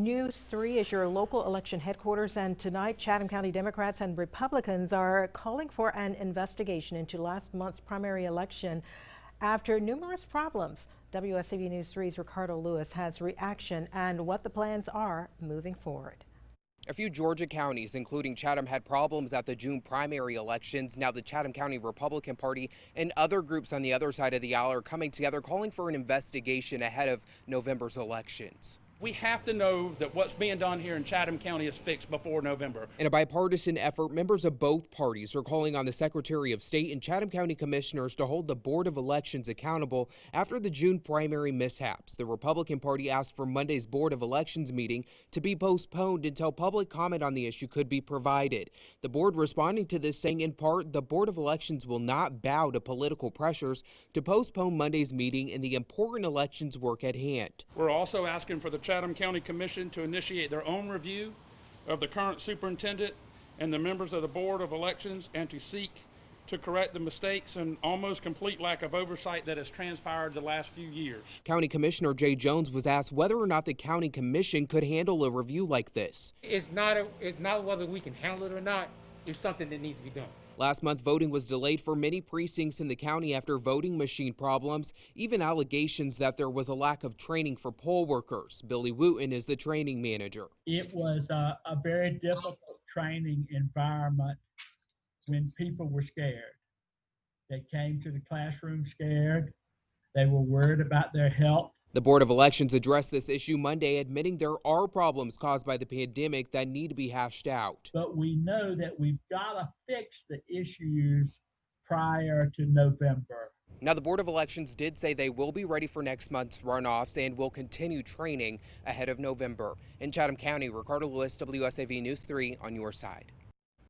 News 3 is your local election headquarters, and tonight Chatham County Democrats and Republicans are calling for an investigation into last month's primary election after numerous problems. WSAV News 3's Ricardo Lewis has reaction and what the plans are moving forward. A few Georgia counties, including Chatham, had problems at the June primary elections. Now the Chatham County Republican Party and other groups on the other side of the aisle are coming together, calling for an investigation ahead of November's elections. We have to know that what's being done here in Chatham County is fixed before November. In a bipartisan effort, members of both parties are calling on the Secretary of State and Chatham County commissioners to hold the Board of Elections accountable after the June primary mishaps. The Republican Party asked for Monday's Board of Elections meeting to be postponed until public comment on the issue could be provided. The board responding to this, saying in part, the Board of Elections will not bow to political pressures to postpone Monday's meeting and the important elections work at hand. We're also asking for the Chatham County Commission to initiate their own review of the current superintendent and the members of the Board of Elections, and to seek to correct the mistakes and almost complete lack of oversight that has transpired the last few years. County Commissioner Jay Jones was asked whether or not the County Commission could handle a review like this. It's not whether we can handle it or not. It's something that needs to be done. Last month, voting was delayed for many precincts in the county after voting machine problems, even allegations that there was a lack of training for poll workers. Billy Wooten is the training manager. It was a very difficult training environment when people were scared. They came to the classroom scared. They were worried about their health. The Board of Elections addressed this issue Monday, admitting there are problems caused by the pandemic that need to be hashed out. But we know that we've got to fix the issues prior to November. Now, the Board of Elections did say they will be ready for next month's runoffs and will continue training ahead of November. In Chatham County, Ricardo Lewis, WSAV News 3 on your side.